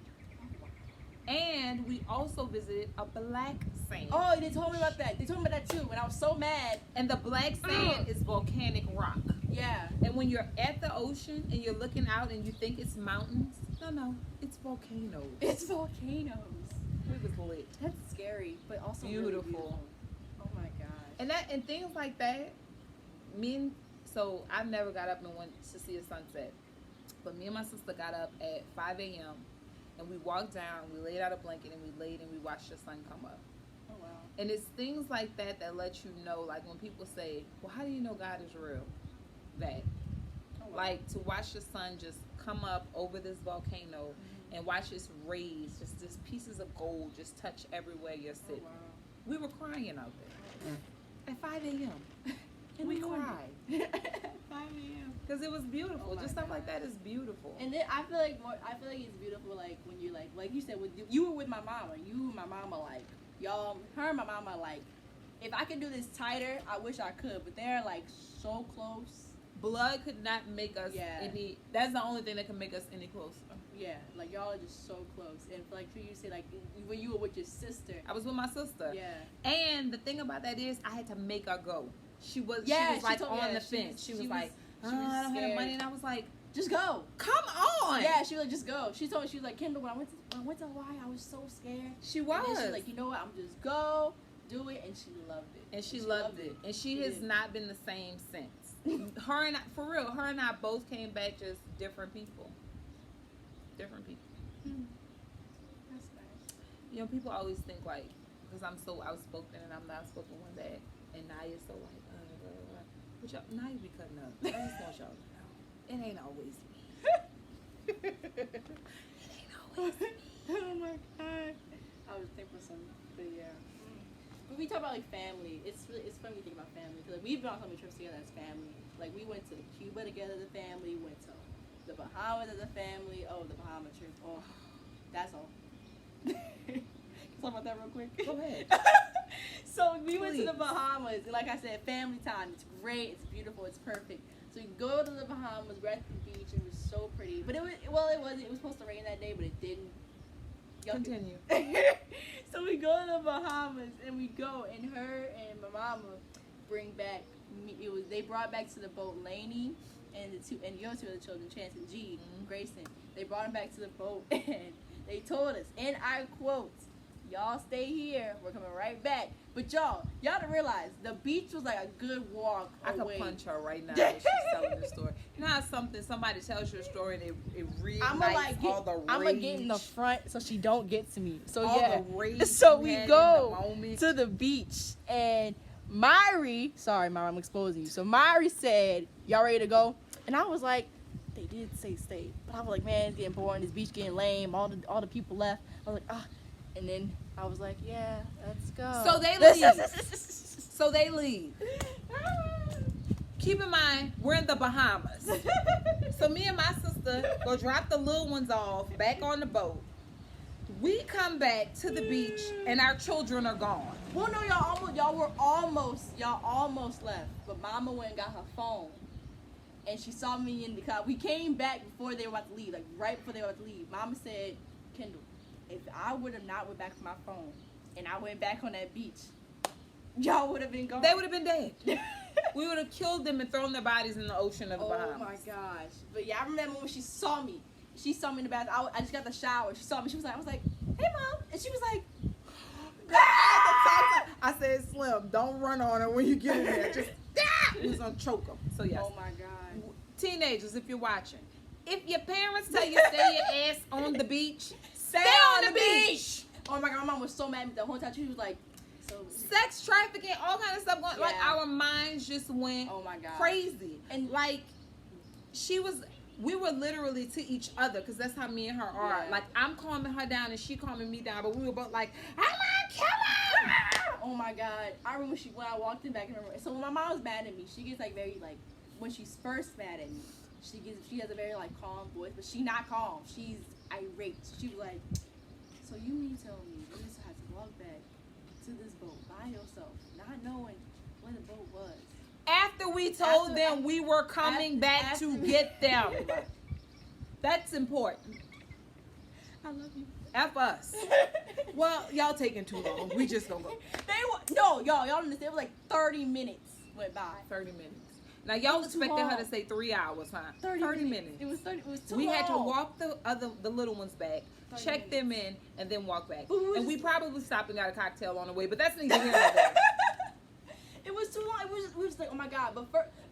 And we also visited a black sand. Oh, they told me about that. They told me about that too. And I was so mad. And the black sand is volcanic rock. Yeah. And when you're at the ocean and you're looking out and you think it's mountains, no, it's volcanoes. It's volcanoes. It was lit. That's scary, but also really Beautiful. beautiful. Oh my gosh. And things like that, so I never got up and went to see a sunset. But me and my sister got up at 5 a.m. and we walked down, we laid out a blanket and we laid and we watched the sun come up. Oh wow. And it's things like that that let you know, like when people say, well, how do you know God is real? That. Oh, wow. Like to watch the sun just come up over this volcano and watch its rays, just pieces of gold just touch everywhere you're Oh, sitting. wow. We were crying out there at 5 a.m. In we the morning. cried 5 a.m. because it was beautiful. Oh my Just stuff like God. that is beautiful. And then I feel like it's beautiful like when you're like you said you were with my mama. You and my mama like y'all her and my mama like if I could do this tighter, I wish I could, but they're like so close. blood could not make us any. That's the only thing that can make us any closer. Yeah, like y'all are just so close. And like for you say, like when you were with your sister, I was with my sister. Yeah. And the thing about that is, I had to make her go. She was like on the fence. She was like, I don't have the money, and I was like, just go. Come on. Yeah, she was like, just go. She told me, she was like, Kendall, when I went to Hawaii, I was so scared. She was. And then she's like, you know what? I'm just go, do it, and she loved it. And she loved it. And she has not been the same since. Her and I both came back just different people. Different people. That's nice. You know, people always think like, because I'm so outspoken and I'm not outspoken one day, and Naya's so like, but y'all, Naya be cutting up. I just want y'all to know. It ain't always me. It ain't always me. Oh my god. I was thinking for some, but yeah. When we talk about like family, it's fun to think about family because like, we've been on so many trips together as family. Like we went to Cuba together as a family, went to the Bahamas as a family. Oh, the Bahama trip. Oh, that's all. Can I talk about that real quick? Go ahead. So we went to the Bahamas, and like I said, family time. It's great. It's beautiful. It's perfect. So we go to the Bahamas. We're at the beach. It was so pretty, but it was supposed to rain that day, but it didn't. Continue. So we go to the Bahamas, and we go, and her and my mama bring back. They brought back to the boat Lainey and your two other children, Chance and G, Grayson. They brought them back to the boat, and they told us, and I quote, "Y'all stay here. We're coming right back." But y'all to realize the beach was like a good walk away. I could punch her right now if she's telling the story. You know how somebody tells you a story and it reignites all the rage. I'm gonna get in the front so she don't get to me. So the rage so we go to the beach, and Myri, sorry Myri, I'm exposing you. So Myri said, "Y'all ready to go?" And I was like, they did say stay, but I was like, man, it's getting boring. This beach getting lame. All the people left. I was like, ah. And then I was like, yeah, let's go. So they leave. Keep in mind, we're in the Bahamas. So me and my sister go drop the little ones off back on the boat. We come back to the beach and our children are gone. Well, no, y'all almost left. But Mama went and got her phone. And she saw me in the car. We came back before they were about to leave, like right before they were about to leave. Mama said, Kendall, if I would have not went back for my phone and I went back on that beach, y'all would have been gone. They would have been dead. We would have killed them and thrown their bodies in the ocean of the Bahamas. Oh my gosh. But yeah, I remember when she saw me. She saw me in the bathroom. I just got the shower. She saw me. I was like, hey, Mom. And she was like, I said, Slim, don't run on her when you get in there. Just, we was going to choke them. So yes. Oh my God. Teenagers, if you're watching, if your parents tell you stay your ass on the beach, stay on the beach. Oh my God, my mom was so mad at me the whole time. She was like, sex trafficking, all kind of stuff going. Yeah. Like our minds just went crazy, and like we were literally to each other because that's how me and her are. Like I'm calming her down and she calming me down, but we were both like, I'm gonna kill her. Oh my God, I remember when I walked in back in her room. So when my mom was mad at me, she gets like very like when she's first mad at me, she has a very like calm voice, but she's not calm. She's irate. She was like, so you mean tell me you just had to walk back to this boat by yourself, not knowing where the boat was? After we told them we were coming back to get them. That's important. I love you. F us. Well, y'all taking too long. We just gonna go. Y'all understand? It was like 30 minutes went by. 30 minutes. Now y'all expected her to say 3 hours, huh? 30 minutes. It was too long. We had to walk the little ones back, check them in, and then walk back. And we probably stopped and got a cocktail on the way, but that's neither here nor there. It was too long. We were just like, oh my God.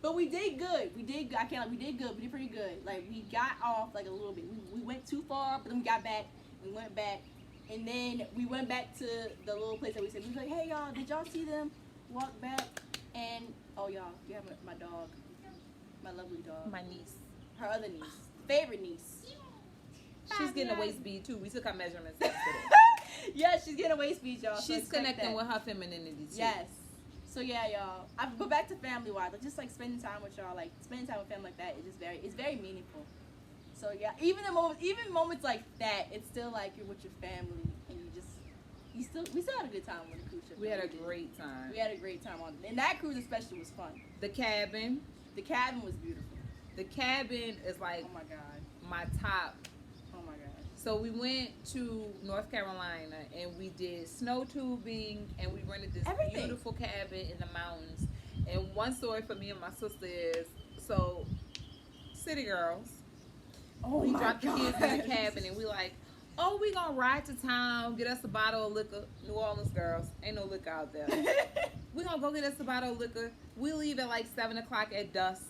But we did good. We did good. We did pretty good. Like we got off like a little bit. We went too far, but then we got back. We went back, and then we went back to the little place that we said. We was like, hey y'all, did y'all see them walk back? And oh y'all, you have my dog, my lovely dog, my niece, her other niece, favorite niece. She's getting a waist bead too. We took our measurements yesterday. Yeah, she's getting a waist bead, y'all. She's connecting with her femininity too. Yes. So yeah, y'all. But back to family wise, like just like spending time with y'all, like spending time with family like that is just it's very meaningful. So yeah, even moments like that, it's still like you're with your family and we still had a good time on the cruise ship. We had a great time. We had a great time and that cruise especially was fun. The cabin. The cabin was beautiful. The cabin is like Oh my god. my top. Oh my god. So we went to North Carolina and we did snow tubing and we rented this Everything. beautiful cabin in the mountains. And one story for me and my sister is, so city girls, Oh we my dropped the god. kids in the cabin and we like, oh, we gonna ride to town, get us a bottle of liquor. New Orleans girls, ain't no liquor out there. We gonna go get us a bottle of liquor. We leave at like 7 o'clock at dusk.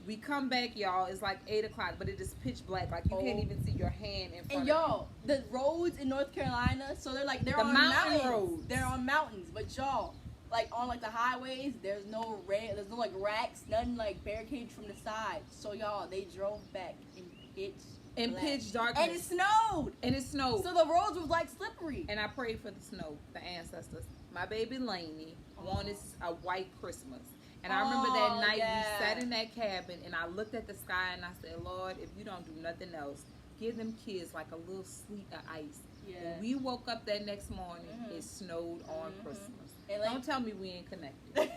We come back, y'all. It's like 8 o'clock, but it is pitch black. Like you can't even see your hand in front And of y'all, the roads in North Carolina, so they're The on mountain mountains. roads. They're on mountains, but y'all, like on like the highways, there's no like racks, nothing like barricades from the side. So y'all, they drove back in black. pitch darkness. And it snowed. And it snowed. So the roads was like slippery. And I prayed for the snow, the ancestors. My baby Lainey wanted a white Christmas. And I remember that night we sat in that cabin and I looked at the sky and I said, Lord, if you don't do nothing else, give them kids like a little sleet of ice. Yeah. When we woke up that next morning, it snowed on Christmas. And like, don't tell me we ain't connected.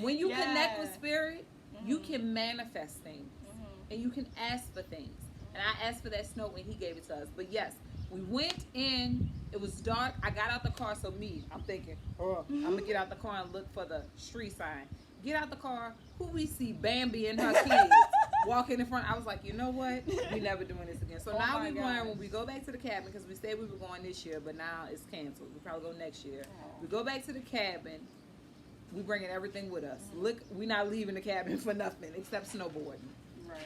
When you connect with spirit, you can manifest things. And you can ask for things. And I asked for that snow and he gave it to us. But yes, we went in, it was dark, I got out the car, so I'm thinking, I'm gonna get out the car and look for the street sign. Get out the car, who we see? Bambi and her kids walking in front. I was like, you know what? We never doing this again. So now we're going, when we go back to the cabin, because we said we were going this year, but now it's canceled. We'll probably go next year. We go back to the cabin, we bringing everything with us. Look, we're not leaving the cabin for nothing except snowboarding. Right.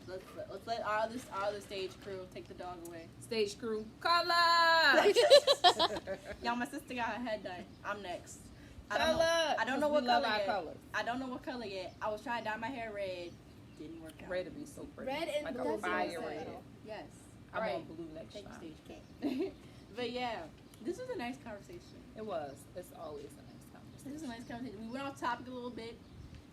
Let's let our other stage crew take the dog away. Stage crew, color! Y'all, my sister got her head done. I'm next. I don't know what color yet. Colors. I don't know what color yet. I was trying to dye my hair red. Didn't work out. Red would be so pretty. Red and like blue. a fire red. Yes. I'm right. on blue next Take time. the stage king. But yeah, this was a nice conversation. It was. It's always a nice conversation. This was a nice conversation. We went off topic a little bit.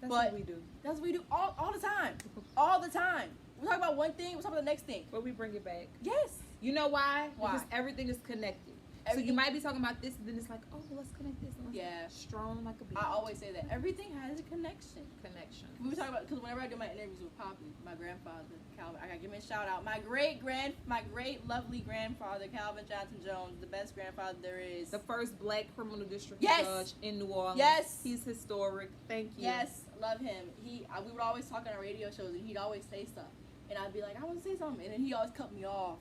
That's but what we do. That's what we do all the time. All the time. We talk about one thing, we talk about the next thing. But we bring it back. Yes. You know why? Why? Because everything is connected. So you might be talking about this, and then it's like, oh, let's connect this. And let's strong like a bee. I always say that everything has a connection. We were talking about, because whenever I do my interviews with Poppy, my grandfather Calvin, I gotta give him a shout out. My great lovely grandfather Calvin Johnson Jones, the best grandfather there is. The first black criminal district Yes. judge in New Orleans. Yes. He's historic. Thank you. Yes, love him. We would always talk on our radio shows, and he'd always say stuff, and I'd be like, I want to say something, and then he always cut me off.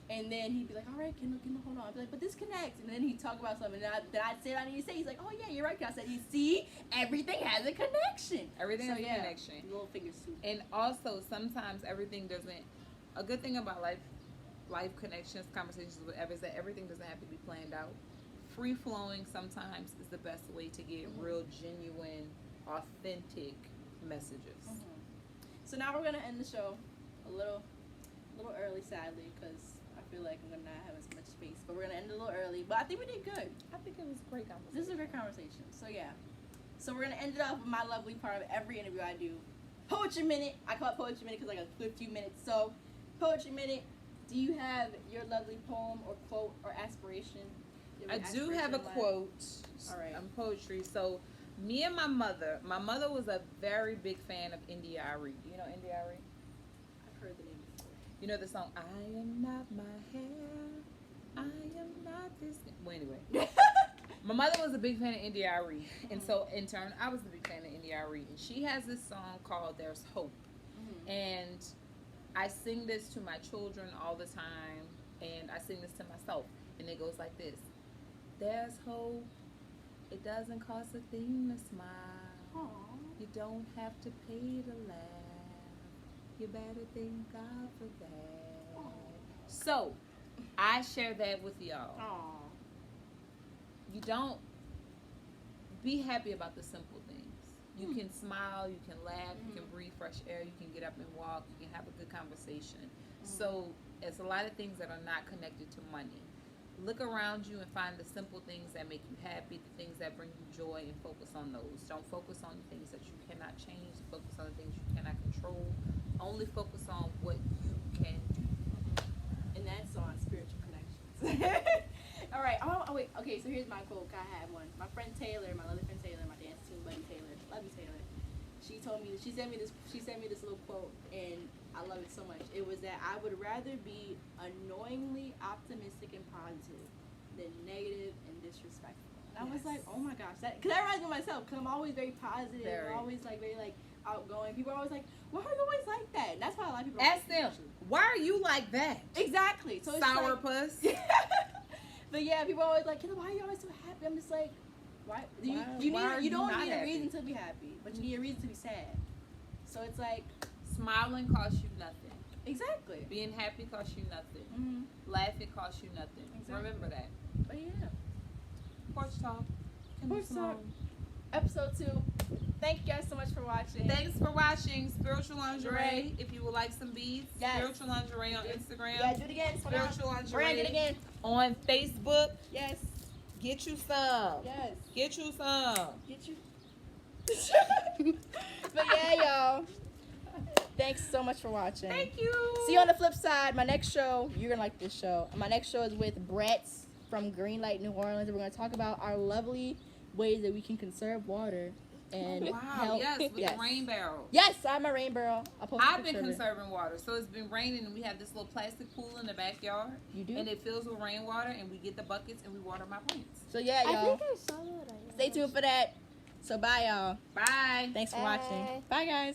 And then he'd be like, all right, Kendall, hold on. I'd be like, but this connects. And then he'd talk about something that I'd say I need to say. He's like, oh, yeah, you're right. I said, you see, everything has a connection. Everything has a connection. Little finger soup. And also, sometimes everything doesn't, a good thing about life connections, conversations, whatever, is that everything doesn't have to be planned out. Free flowing sometimes is the best way to get real, genuine, authentic messages. So now we're going to end the show a little early, sadly, because I feel like I'm gonna not have as much space, but we're gonna end a little early. But I think we did good. I think it was a great conversation. This is a great conversation. So yeah. So we're gonna end it off with my lovely part of every interview I do. Poetry Minute. I call it Poetry Minute because like a good few minutes. So, Poetry Minute. Do you have your lovely poem or quote or aspiration? I do have a quote. All right. Poetry. So, me and my mother was a very big fan of India Ari. Do you know India Ari? I've heard the name before. You know the song, I am not my hair, I am not this. Well, anyway. My mother was a big fan of India Ari. And so, in turn, I was a big fan of India Ari. And she has this song called There's Hope. And I sing this to my children all the time. And I sing this to myself. And it goes like this. There's hope. It doesn't cost a thing to smile. Aww. You don't have to pay to laugh. You better thank God for that. So, I share that with y'all. Aww. You don't be happy about the simple things. You can smile, you can laugh, you can breathe fresh air, you can get up and walk, you can have a good conversation. So, it's a lot of things that are not connected to money. Look around you and find the simple things that make you happy, the things that bring you joy, and focus on those. Don't focus on the things that you cannot change. Focus on the things you cannot control. Only focus on what you can do. And that's on spiritual connections. All right. Oh, wait. Okay, so here's my quote. I have one. My friend Taylor, my lovely friend Taylor, my dance team buddy Taylor. Love you, Taylor. she sent me this little quote, and I love it so much. It was that I would rather be annoyingly optimistic and positive than negative and disrespectful. And I was like, oh my gosh, because that reminds me of myself. Because I'm always very positive, I'm always like very like outgoing. People are always like, why are you always like that? And that's why a lot of people ask them, why are you like that? Exactly. So it's sourpuss. Like, but yeah, people are always like, why are you always so happy? I'm just like, why? You don't need a reason to be happy, but you need a reason to be sad. So it's like, smiling costs you nothing. Exactly. Being happy costs you nothing. Mm-hmm. Laughing costs you nothing. Exactly. Remember that. But yeah. Porch Talk. Porch Talk. Episode 2. Thank you guys so much for watching. Thanks for watching Spiritual Lingerie. If you would like some beads, Spiritual Lingerie on Instagram. Yeah, do it again. Spiritual Lingerie. Brand it again. On Facebook. Yes. Get you some. Yes. Get you some. Get you. But yeah, y'all. Thanks so much for watching. Thank you. See you on the flip side. My next show, you're going to like this show. My next show is with Brett from Greenlight, New Orleans. We're going to talk about our lovely ways that we can conserve water and help. Yes, with the rain barrel. Yes, I have my rain barrel. I've been conserving water. So it's been raining, and we have this little plastic pool in the backyard. You do? And it fills with rainwater, and we get the buckets, and we water my plants. So yeah, y'all. I think I saw that. Stay tuned for that. So bye, y'all. Bye. Thanks for watching. Bye, guys.